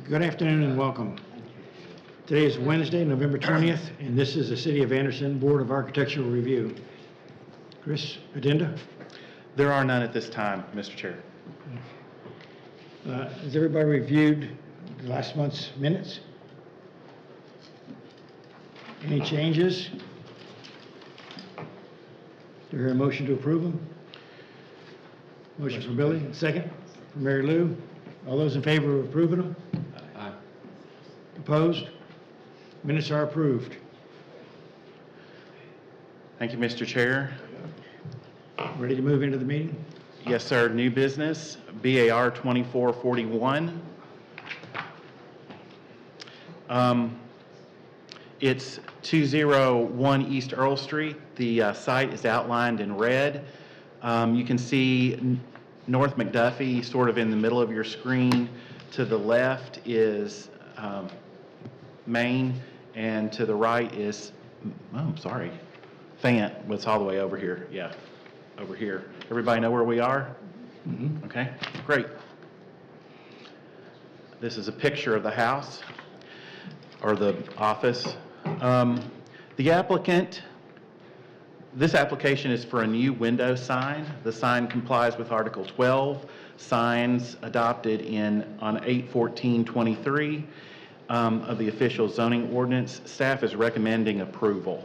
Good afternoon and welcome. Today is Wednesday, November 20th, and this is the City of Anderson Board of Architectural Review. Chris, addenda? There are none at this time, Mr. Chair. Has everybody reviewed last month's minutes? Any changes? Do I hear a motion to approve them? Motion from Billy, second from Mary Lou. All those in favor of approving them? Aye. Opposed? Minutes are approved. Thank you, Mr. Chair. Ready to move into the meeting? Yes, sir. New business, BAR 2441. It's 201 East Earl Street. The site is outlined in red. You can see North McDuffie sort of in the middle of your screen. To the left is Main, and to the right is, Fant, what's all the way over here. Yeah, over here. Everybody know where we are? Mm-hmm. Okay, great. This is a picture of the house or the office. The applicant, this application is for a new window sign. The sign complies with Article 12, signs adopted on 8/14/23 of the official zoning ordinance. Staff is recommending approval.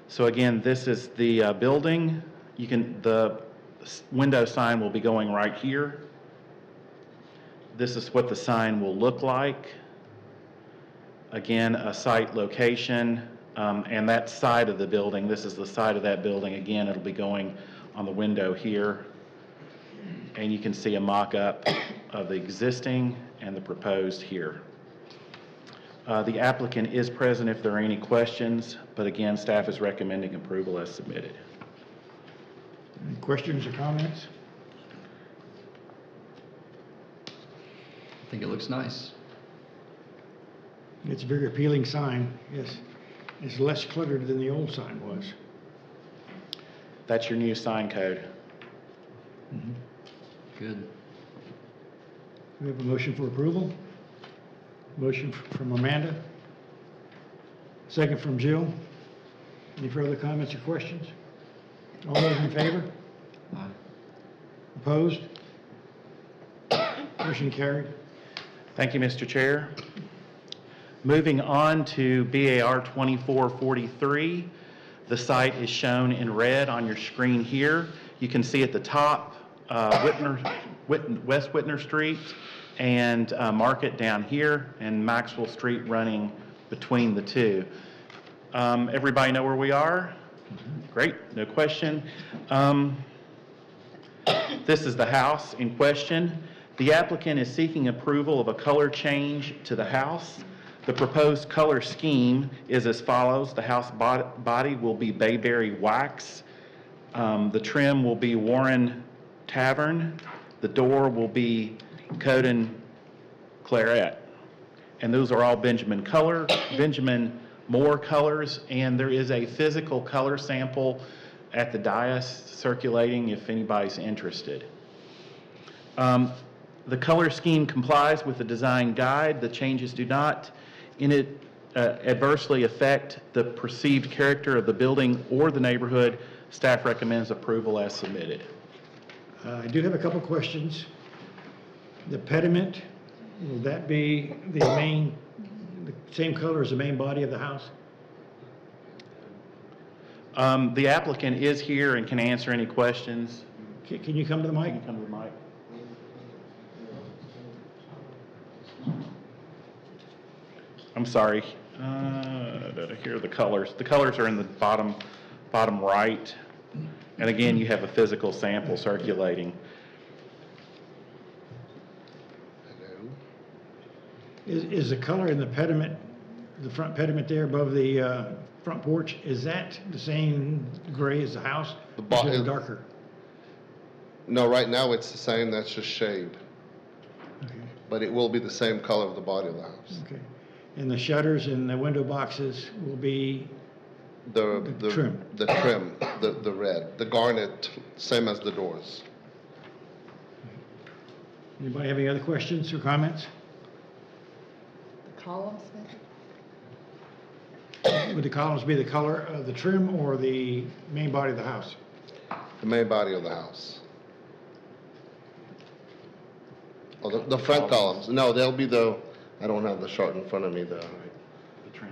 So again, this is the building. The window sign will be going right here. This is what the sign will look like. Again, a site location, and that side of the building, this is the side of that building. Again, it'll be going on the window here. And you can see a mock-up of the existing and the proposed here. The applicant is present if there are any questions, but again, staff is recommending approval as submitted. Any questions or comments? I think it looks nice. It's a very appealing sign, yes. It's less cluttered than the old sign was. That's your new sign code. Mm-hmm. Good. We have a motion for approval. Motion from Amanda. Second from Jill. Any further comments or questions? All those in favor? Aye. Opposed? Motion carried. Thank you, Mr. Chair. Moving on to BAR 2443. The site is shown in red on your screen here. You can see at the top West Whitner Street and Market down here, and Maxwell Street running between the two. Everybody know where we are? Great, no question. This is the house in question. The applicant is seeking approval of a color change to the house. The proposed color scheme is as follows. The house body will be Bayberry wax. The trim will be Warren Tavern. The door will be Coden Claret. And those are all Benjamin Moore colors, and there is a physical color sample at the dais circulating if anybody's interested. The color scheme complies with the design guide. The changes do not adversely affect the perceived character of the building or the neighborhood. Staff recommends approval as submitted. I do have a couple questions. The pediment, will that be the same color as the main body of the house? The applicant is here and can answer any questions. Can you come to the mic? Can you come to the mic? I'm sorry. Here are the colors. The colors are in the bottom right. And again, you have a physical sample circulating. Is the color in the pediment, the front pediment there above the front porch, is that the same gray as the house? Or is it darker? No, right now it's the same, that's just shade. Okay. But it will be the same color of the body of the house. Okay. And the shutters and the window boxes will be The trim. The trim, the red, the garnet, same as the doors. Anybody have any other questions or comments? columns then? Would the columns be the color of the trim or the main body of the house? The main body of the house. Oh, the front columns, no, they'll be I don't have the chart in front of me, The trim,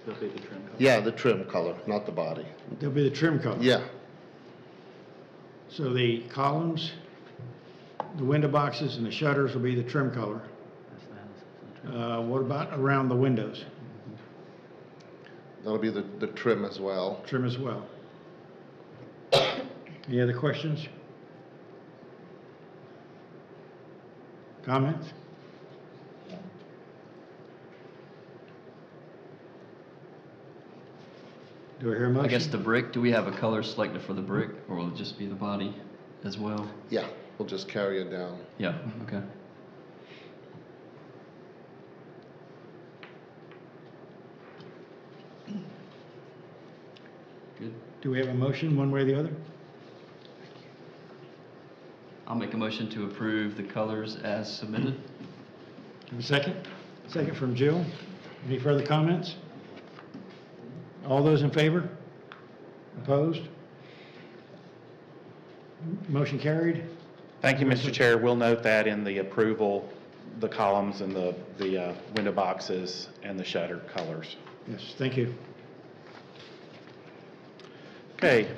they'll be the trim color. yeah, the trim color, not the body. They'll be the trim color. Yeah, So the columns, the window boxes, and the shutters will be the trim color. What about around the windows? that'll be the trim as well. Trim as well. Any other questions? Comments? Do I hear a motion? I guess the brick, do we have a color selected for the brick, or will it just be the body as well? Yeah, we'll just carry it down. Yeah, okay. Good. Do we have a motion, one way or the other? I'll make a motion to approve the colors as submitted. Have a second? Second from Jill. Any further comments? All those in favor? Opposed? Motion carried. Thank you, Mr. Chair. We'll note that in the approval, the columns and the window boxes and the shutter colors. Yes, thank you. Okay.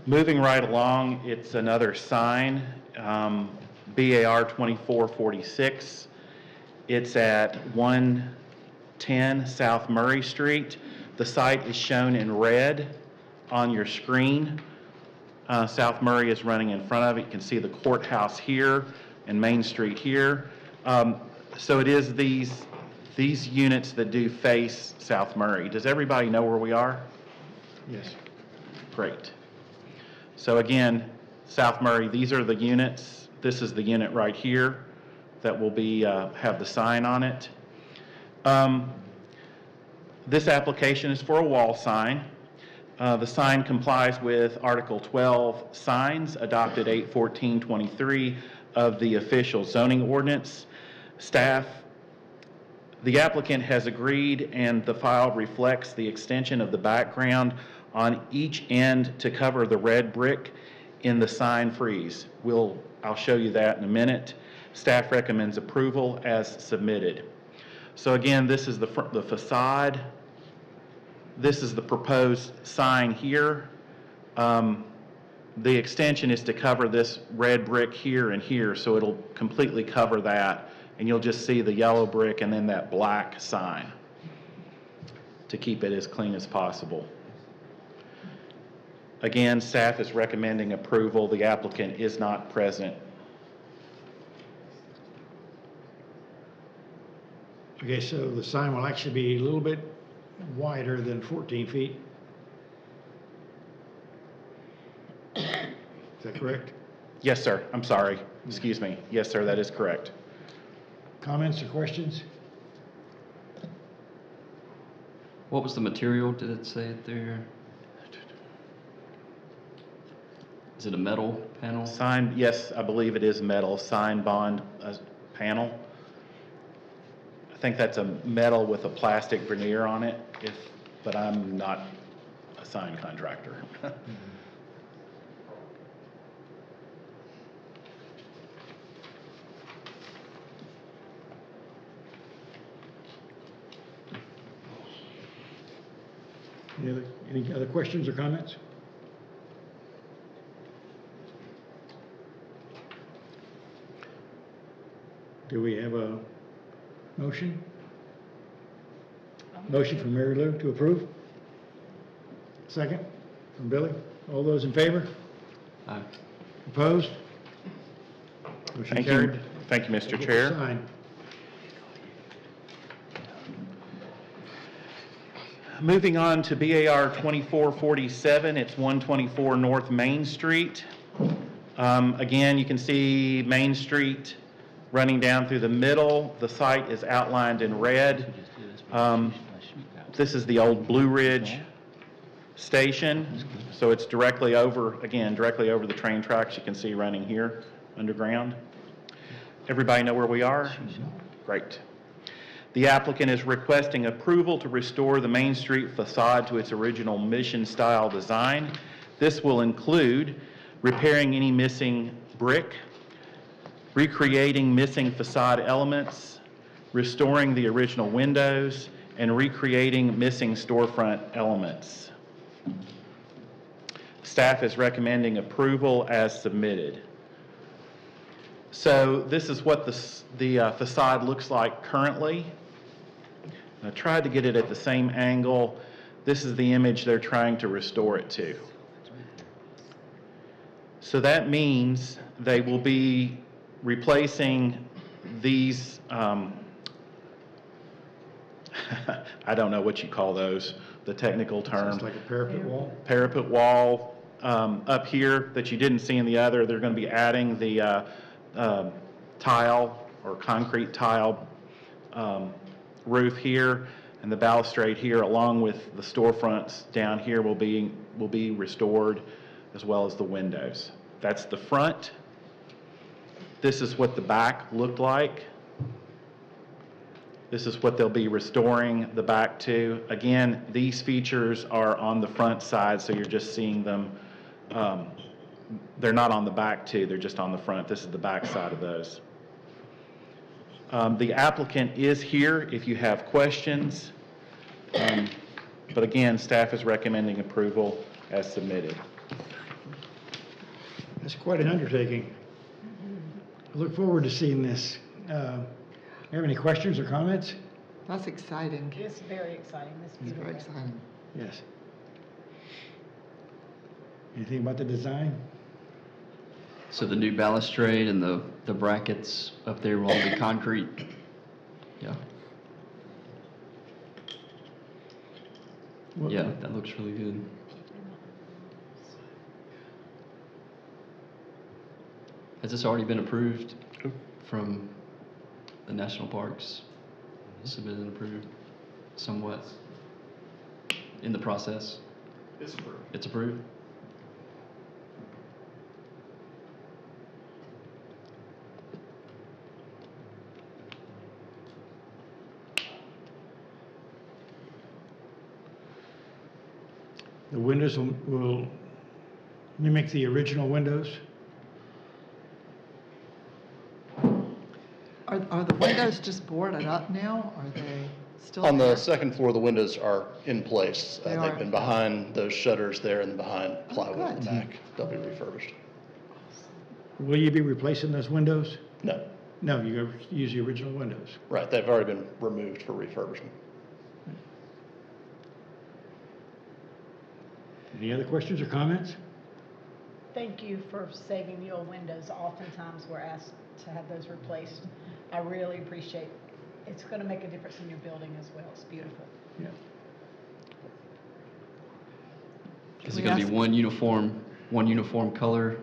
Moving right along, it's another sign, BAR 2446. It's at 110 South Murray Street. The site is shown in red on your screen. South Murray is running in front of it. You can see the courthouse here and Main Street here. So it is these units that do face South Murray. Does everybody know where we are? Yes. Great. So again, South Murray, these are the units. This is the unit right here that will be have the sign on it. This application is for a wall sign. The sign complies with Article 12 signs adopted 8/14/23 of the official zoning ordinance. The applicant has agreed, and the file reflects the extension of the background on each end to cover the red brick in the sign frieze. I'll show you that in a minute. Staff recommends approval as submitted. So again, this is the facade. This is the proposed sign here. The extension is to cover this red brick here and here, so it'll completely cover that, and you'll just see the yellow brick and then that black sign to keep it as clean as possible. Again, staff is recommending approval. The applicant is not present. Okay, so the sign will actually be a little bit wider than 14 feet. Is that correct? Yes, sir. I'm sorry. Excuse me. Yes, sir, that is correct. Comments or questions? What was the material, did it say it there? Is it a metal panel? Sign, yes, I believe it is metal, sign bond panel. I think that's a metal with a plastic veneer on it, but I'm not a sign contractor. Any other questions or comments? Do we have a motion? Motion from Mary Lou to approve? Second from Billy? All those in favor? Aye. Opposed? Motion Thank carried. you. Thank you, Mr. Get the Chair. sign. Moving on to BAR 2447, it's 124 North Main Street. Again, you can see Main Street running down through the middle. The site is outlined in red. This is the old Blue Ridge station, so it's directly over, again, directly over the train tracks you can see running here underground. Everybody know where we are? Great. The applicant is requesting approval to restore the Main Street facade to its original mission-style design. This will include repairing any missing brick, recreating missing facade elements, restoring the original windows, and recreating missing storefront elements. Staff is recommending approval as submitted. So this is what the facade looks like currently. I tried to get it at the same angle. This is the image they're trying to restore it to. So that means they will be replacing these, I don't know what you call those, the technical term. It's like a parapet wall. Parapet wall up here that you didn't see in the other. They're going to be adding the tile or concrete tile roof here, and the balustrade here, along with the storefronts down here, will be restored, as well as the windows. That's the front. This is what the back looked like. This is what they'll be restoring the back to. Again, these features are on the front side, so you're just seeing them. They're not on the back too, they're just on the front. This is the back side of those. The applicant is here if you have questions. But again, staff is recommending approval as submitted. That's quite an undertaking. I look forward to seeing this. You have any questions or comments? That's exciting. It's very exciting, it's It's beautiful. very exciting. Yes. Anything about the design? So the new balustrade and the brackets up there will all be concrete? Yeah. What- Yeah, that looks really good. Has this already been approved from the national parks? Submitted and approved somewhat in the process? It's approved. It's approved? The windows will mimic the original windows? Are the windows just boarded up now? Are they still On the there? second floor, the windows are in place. They They've are. been behind those shutters there and behind plywood in good. the back. They'll be refurbished. Will you be replacing those windows? No, No, you're going to use the original windows. right, they've already been removed for refurbishment. Any other questions or comments? Thank you for saving the old windows. Oftentimes, we're asked to have those replaced. I really appreciate, it's going to make a difference in your building as well. It's beautiful. Yeah. Is Can it we gonna be ask- one uniform color?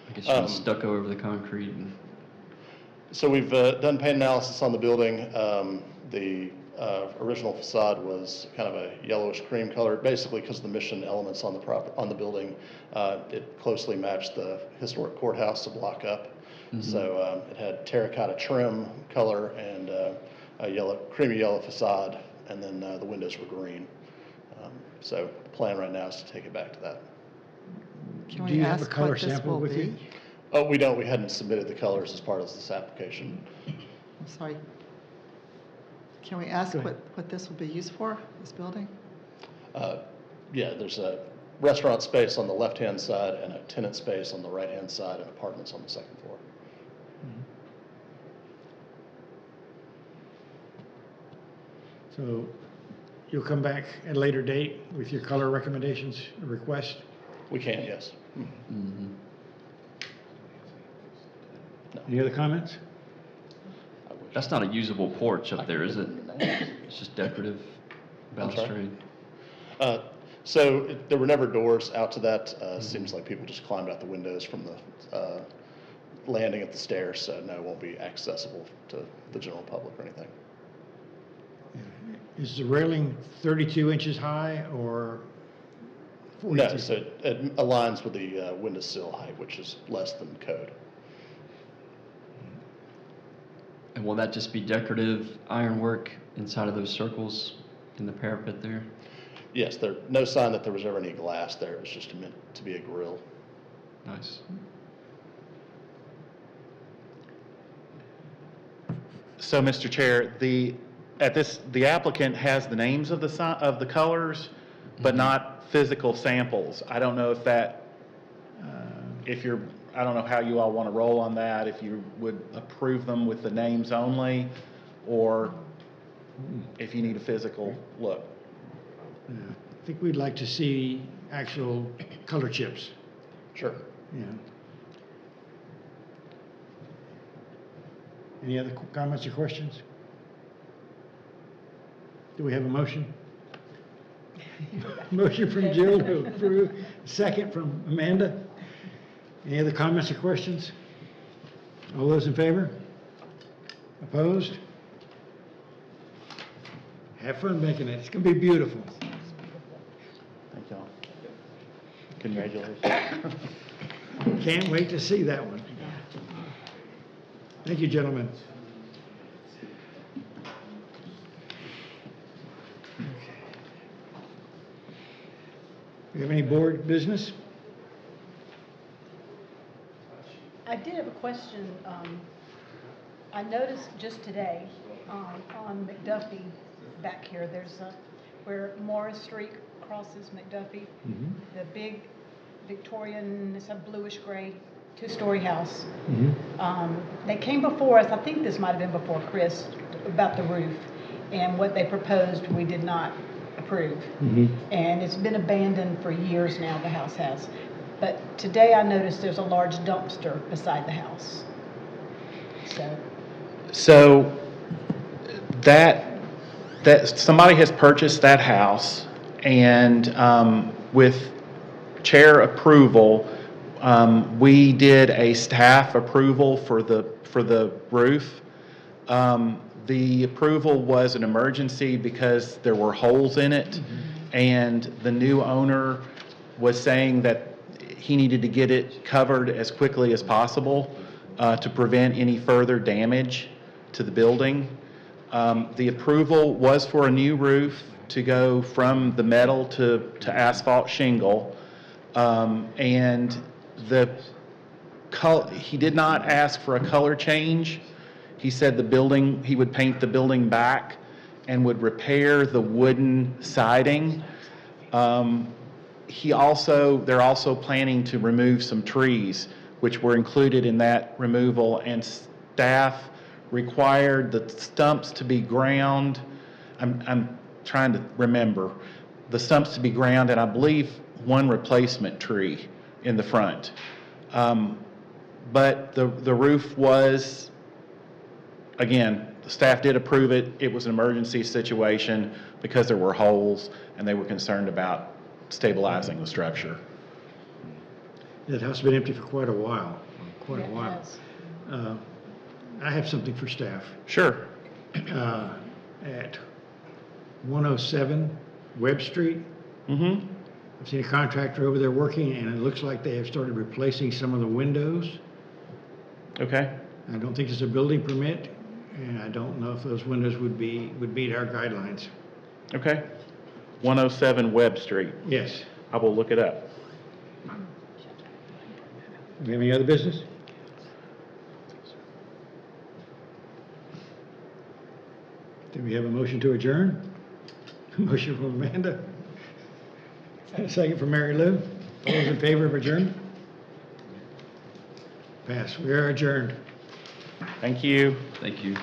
I guess you're gonna Um, stucco over the concrete and, So we've done paint analysis on the building. The original facade was kind of a yellowish cream color, basically because of the mission elements on the building. It closely matched the historic courthouse a block up. So it had terracotta trim color and a creamy yellow facade, and then the windows were green. So the plan right now is to take it back to that. Can Do we you have a ask color what this sample will with you? be? Oh, we don't, we hadn't submitted the colors as part of this application. I'm sorry. Can we ask Go ahead. what this will be used for, this building? Yeah, there's a restaurant space on the left-hand side and a tenant space on the right-hand side and apartments on the second floor. So you'll come back at a later date with your color recommendations, request? We can, yes. Any other comments? that's not a usable porch up there, is it? It's just decorative I'm sorry? balustrade? So there were never doors out to that. Seems like people just climbed out the windows from the landing at the stairs, so no, it won't be accessible to the general public or anything. Is the railing 32 inches high or 42? No, so it aligns with the window sill height, which is less than code. And will that just be decorative ironwork inside of those circles in the parapet there? Yes, there, no sign that there was ever any glass there. It was just meant to be a grill. Nice. So, Mr. Chair, the applicant has the names of the colors, but not physical samples. I don't know if that, I don't know how you all want to roll on that, if you would approve them with the names only, or if you need a physical look. I think we'd like to see actual color chips, Sure. yeah. Any other comments or questions? Do we have a motion? Motion from Jill to approve, second from Amanda. Any other comments or questions? All those in favor? Opposed? Have fun making it. It's going to be beautiful. Thank y'all. Congratulations. Can't wait to see that one. Thank you, gentlemen. We have any board business? I did have a question. I noticed just today, on McDuffie back here, there's where Morris Street crosses McDuffie, the big Victorian, it's a bluish gray, two-story house. They came before us, I think this might have been before Chris, about the roof, and what they proposed, we did not approve. And it's been abandoned for years now, the house has. But today I noticed there's a large dumpster beside the house. So that somebody has purchased that house, and with chair approval, we did a staff approval for the roof. The approval was an emergency because there were holes in it, and the new owner was saying that he needed to get it covered as quickly as possible to prevent any further damage to the building. The approval was for a new roof to go from the metal to asphalt shingle, and he did not ask for a color change. He said he would paint the building back and would repair the wooden siding. They're also planning to remove some trees, which were included in that removal, and staff required the stumps to be ground. I'm trying to remember. The stumps to be ground, and I believe one replacement tree in the front. But the roof was, again, the staff did approve it. It was an emergency situation because there were holes, and they were concerned about stabilizing the structure. That house has been empty for quite a while, Yeah, it has. I have something for staff. Sure. At 107 Webb Street, Mm-hmm. I've seen a contractor over there working, and it looks like they have started replacing some of the windows. Okay. I don't think it's a building permit, and I don't know if those windows would meet our guidelines. Okay. 107 Webb Street. Yes. I will look it up. Do we have any other business? Do we have a motion to adjourn? Motion from Amanda. And a second from Mary Lou. All those in favor of adjournment? Pass. We are adjourned. Thank you. Thank you.